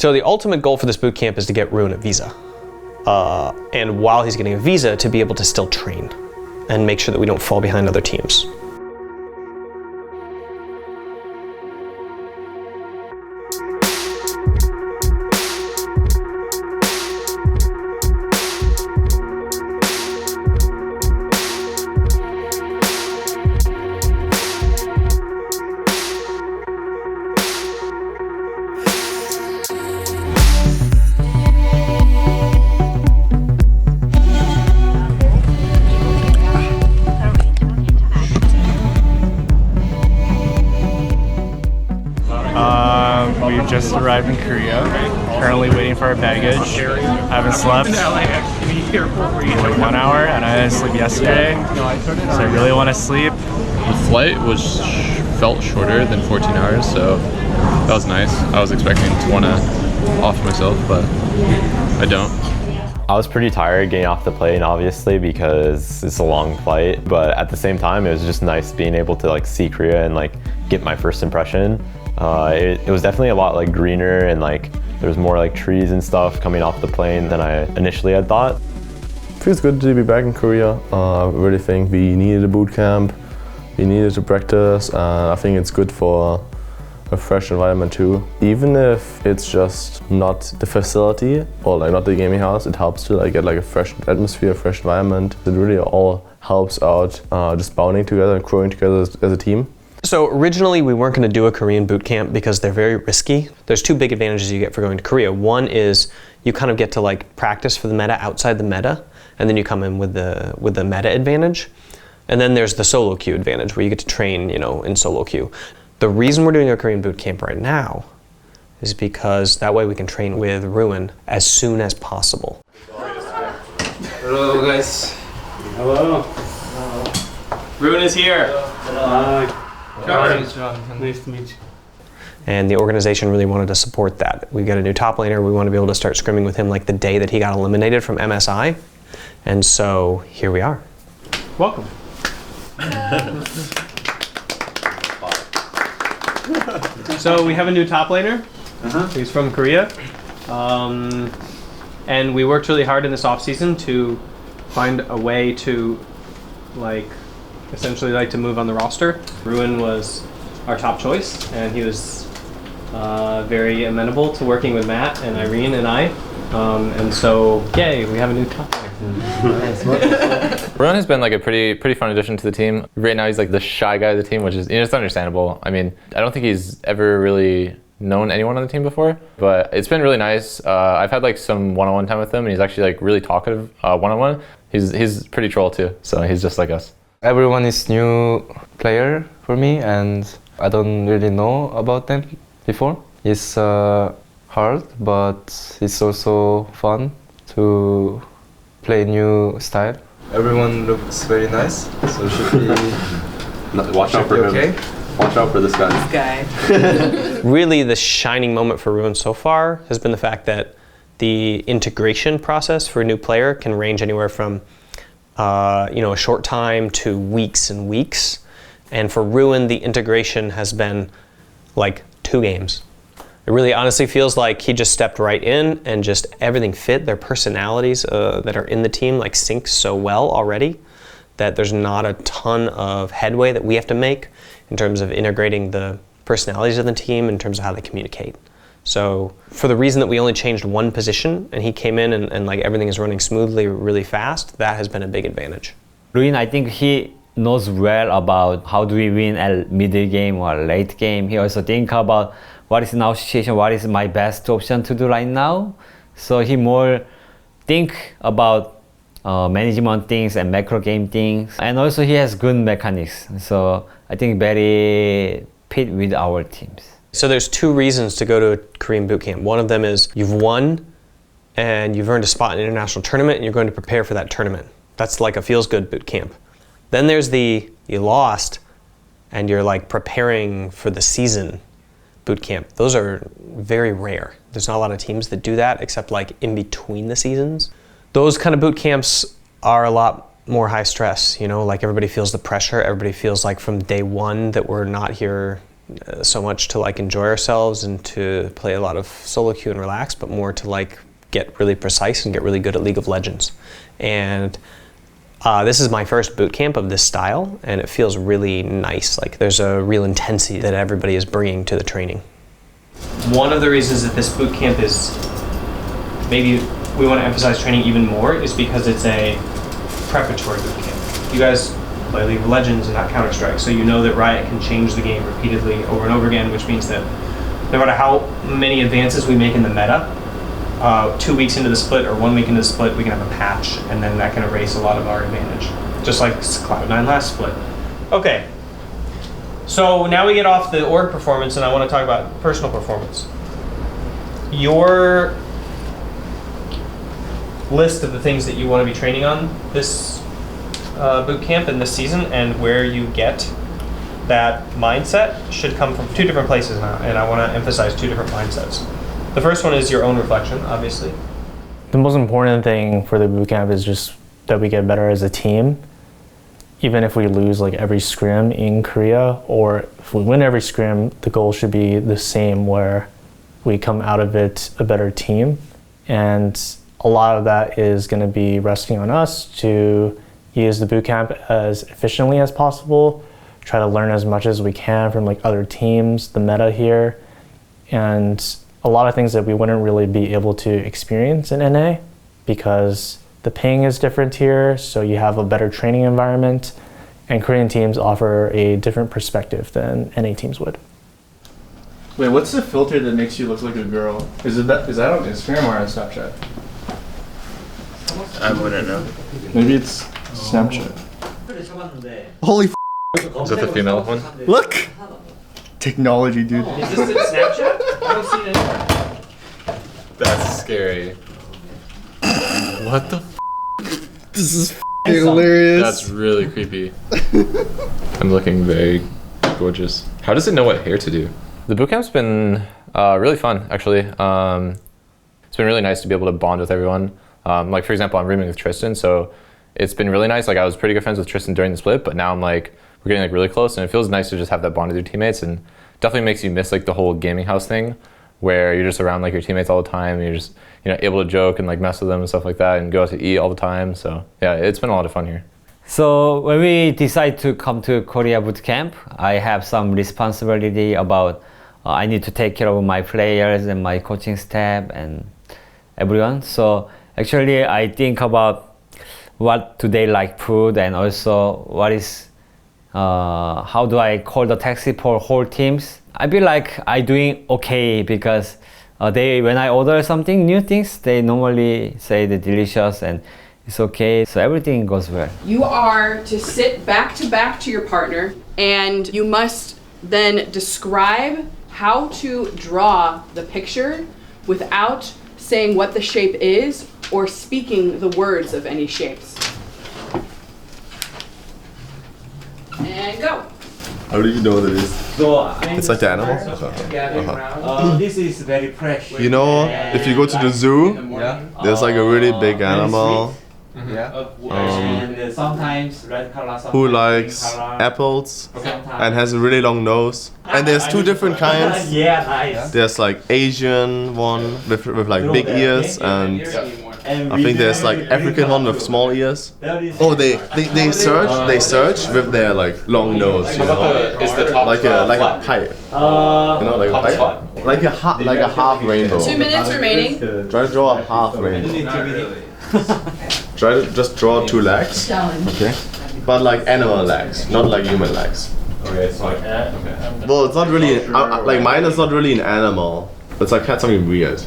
So the ultimate goal for this boot camp is to get Ruin a visa. And while he's getting a visa, to be able to still train and make sure that we don't fall behind other teams. We just arrived in Korea, currently waiting for our baggage. Haven't slept for like 1 hour, and I didn't sleep yesterday, so I really want to sleep. The flight felt shorter than 14 hours, so that was nice. I was expecting to want to off myself, but I don't. I was pretty tired getting off the plane, obviously, because it's a long flight, but at the same time, it was just nice being able to like see Korea and like get my first impression. It was definitely a lot like greener, and like there was more like trees and stuff coming off the plane than I initially had thought. Feels good to be back in Korea. I really think we needed a boot camp, we needed to practice, and I think it's good for a fresh environment too. Even if it's just not the facility or like not the gaming house, it helps to like get like a fresh atmosphere, fresh environment. It really all helps out just bonding together and growing together as a team. So originally we weren't going to do a Korean boot camp because they're very risky. There's two big advantages you get for going to Korea. One is you kind of get to like practice for the meta outside the meta, and then you come in with the meta advantage. And then there's the solo queue advantage where you get to train, you know, in solo queue. The reason we're doing a Korean boot camp right now is because that way we can train with Ruin as soon as possible. Hello guys. Hello. Ruin is here. Hi. Nice to meet you. And the organization really wanted to support that. We've got a new top laner. We want to be able to start scrimming with him like the day that he got eliminated from MSI. And so here we are. Welcome. So we have a new top laner. He's from Korea. And we worked really hard in this off season to find a way to essentially to move on the roster. Ruin was our top choice, and he was very amenable to working with Matt and Irene and I. And so, yay, we have a new top laner. Ruin has been like a pretty fun addition to the team. Right now he's like the shy guy of the team, which is, you know, it's understandable. I mean, I don't think he's ever really known anyone on the team before, but it's been really nice. I've had like some one-on-one time with him, and he's actually like really talkative one-on-one. He's pretty troll too, so he's just like us. Everyone is new player for me, and I don't really know about them before. It's hard, but it's also fun to play new style. Everyone looks very nice, so should be Watch out for him. okay. Watch out for this guy. Really, the shining moment for Ruin so far has been the fact that the integration process for a new player can range anywhere from a short time to weeks and weeks. And for Ruin, the integration has been like 2 games. It really honestly feels like he just stepped right in and just everything fit. Their personalities that are in the team like sync so well already that there's not a ton of headway that we have to make in terms of integrating the personalities of the team in terms of how they communicate. So for the reason that we only changed one position and he came in and like everything is running smoothly really fast, that has been a big advantage. Ruin, I think he knows well about how do we win at middle game or late game. He also think about what is now situation, what is my best option to do right now. So he more think about management things and macro game things. And also he has good mechanics. So I think very fit with our teams. So there's 2 reasons to go to a Korean boot camp. One of them is you've won and you've earned a spot in an international tournament and you're going to prepare for that tournament. That's like a feels good boot camp. Then there's the you lost and you're like preparing for the season boot camp. Those are very rare. There's not a lot of teams that do that except like in between the seasons. Those kind of boot camps are a lot more high stress, you know, like everybody feels the pressure. Everybody feels like from day one that we're not here so much to like enjoy ourselves and to play a lot of solo queue and relax, but more to like get really precise and get really good at League of Legends. And this is my first boot camp of this style, and it feels really nice. Like there's a real intensity that everybody is bringing to the training. One of the reasons that this boot camp is maybe we want to emphasize training even more is because it's a preparatory boot camp. You guys play League of Legends and not Counter-Strike, so you know that Riot can change the game repeatedly over and over again, which means that no matter how many advances we make in the meta, 2 weeks into the split or 1 week into the split, we can have a patch, and then that can erase a lot of our advantage, just like Cloud9 last split. Okay, so now we get off the org performance, and I want to talk about personal performance. Your list of the things that you want to be training on this boot camp and this season, and where you get that mindset should come from 2 different places now, and I want to emphasize 2 different mindsets. The first one is your own reflection, obviously. The most important thing for the bootcamp is just that we get better as a team. Even if we lose like every scrim in Korea, or if we win every scrim, the goal should be the same, where we come out of it a better team. And a lot of that is going to be resting on us to use the bootcamp as efficiently as possible, try to learn as much as we can from like other teams, the meta here, and a lot of things that we wouldn't really be able to experience in NA because the ping is different here, so you have a better training environment, and Korean teams offer a different perspective than NA teams would. Wait, what's the filter that makes you look like a girl? Is that on Instagram or on Snapchat? I wouldn't know. Maybe it's Snapchat. Holy f***. Is that the female one? Look! Technology, dude. Is this in Snapchat? I don't see it anywhere. That's scary. What the This is f***ing hilarious. That's really creepy. I'm looking very gorgeous. How does it know what hair to do? The bootcamp's been really fun, actually. It's been really nice to be able to bond with everyone. Like, for example, I'm rooming with Tristan, so it's been really nice. Like, I was pretty good friends with Tristan during the split, but now I'm like, we're getting like really close, and it feels nice to just have that bond with your teammates, and definitely makes you miss like the whole gaming house thing, where you're just around like your teammates all the time, and you're just, you know, able to joke and like mess with them and stuff like that, and go out to eat all the time. So yeah, it's been a lot of fun here. So when we decide to come to Korea Bootcamp, I have some responsibility about I need to take care of my players and my coaching staff and everyone. So actually I think about what do they like food, and also what is how do I call the taxi for whole teams. I feel like I doing okay because when I order something, new things, they normally say they're delicious and it's okay, so everything goes well. You are to sit back to your partner, and you must then describe how to draw the picture without saying what the shape is or speaking the words of any shapes. And go. How do you know what it is? So It's like the animal? this is very fresh. You know, if you go to the zoo, there's like a really big animal And sometimes red color, who likes apples and has a really long nose. And there's 2 different kinds. Yeah, nice. There's like Asian one with like big ears, and I think there's like African one with small ears. Oh, they search with their like long nose, you know, like a pipe, you know, like a pipe, like a half rainbow. 2 minutes remaining. Try to draw a half rainbow. Try to just draw 2 legs. Okay. But like animal legs, not like human legs. Okay, it's like Well, it's not really like mine is not really an animal. It's like had something weird.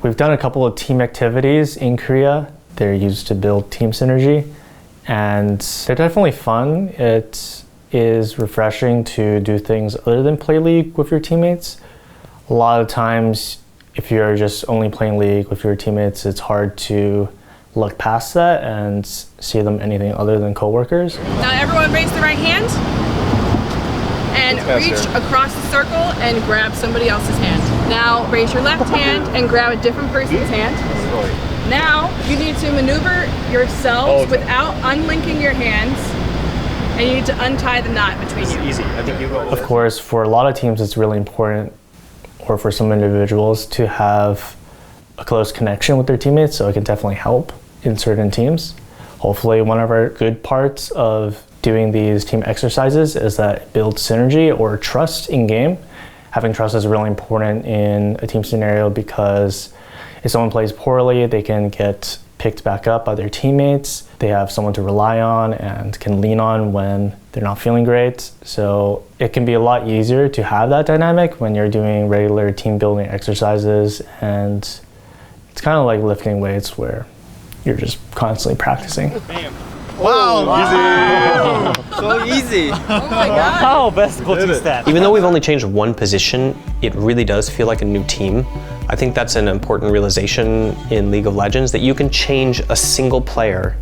We've done a couple of team activities in Korea. They're used to build team synergy, and they're definitely fun. It is refreshing to do things other than play League with your teammates. A lot of times, if you're just only playing League with your teammates, it's hard to look past that and see them anything other than coworkers. Now everyone raise the right hand and reach across the circle and grab somebody else's hand. Now raise your left hand and grab a different person's hand. Now you need to maneuver yourselves without unlinking your hands And you need to untie the knot between you. Easy. I think you go. Of course, for a lot of teams, it's really important, or for some individuals, to have a close connection with their teammates, so it can definitely help in certain teams. Hopefully, one of our good parts of doing these team exercises is that it builds synergy or trust in game. Having trust is really important in a team scenario because if someone plays poorly, they can get picked back up by their teammates. They have someone to rely on and can lean on when they're not feeling great. So it can be a lot easier to have that dynamic when you're doing regular team building exercises, and it's kind of like lifting weights where you're just constantly practicing. Wow! So easy. Oh my god. How best coaching staff. Even though we've only changed one position, it really does feel like a new team. I think that's an important realization in League of Legends, that you can change a single player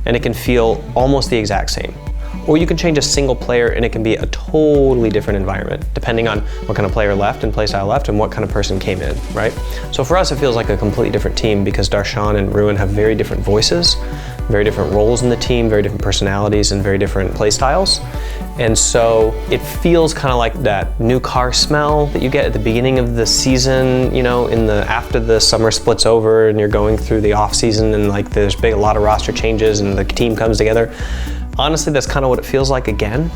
and it can feel almost the exact same. Or you can change a single player and it can be a totally different environment, depending on what kind of player left and playstyle left and what kind of person came in, right? So for us, it feels like a completely different team because Darshan and Ruin have very different voices, very different roles in the team, very different personalities, and very different playstyles. And so it feels kind of like that new car smell that you get at the beginning of the season, you know, after the summer splits over and you're going through the off season and like there's a lot of roster changes and the team comes together. Honestly, that's kind of what it feels like again.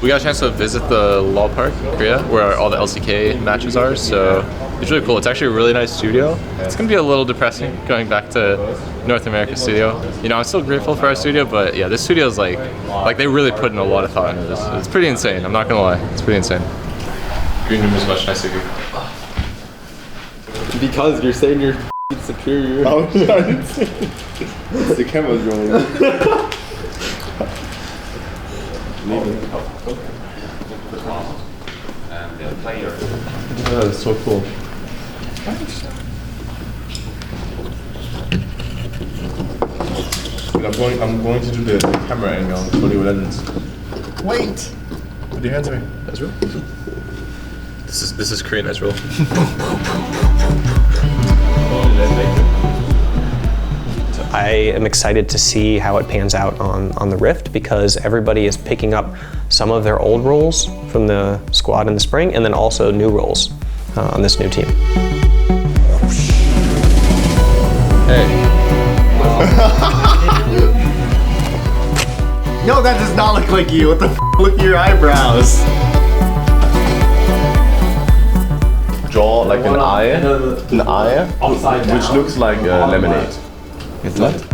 We got a chance to visit the LoL Park in Korea, where all the LCK matches are, so it's really cool. It's actually a really nice studio. It's going to be a little depressing going back to North America studio. You know, I'm still grateful for our studio, but yeah, this studio is like they really put in a lot of thought into this. It's pretty insane, I'm not going to lie. It's pretty insane. Green room is much nicer here. Because you're saying you're superior. Oh, I didn't see it. The camera's rolling. That's so cool. I'm going to do the camera angle for League of Legends. Wait! Put your hands on me. Ezreal? This is Korean Ezreal. I am excited to see how it pans out on the Rift because everybody is picking up some of their old roles from the squad in the spring and then also new roles on this new team. Hey. Yo, that does not look like you. What the f? Look at your eyebrows. Draw like an eye, which looks like lemonade. Is that?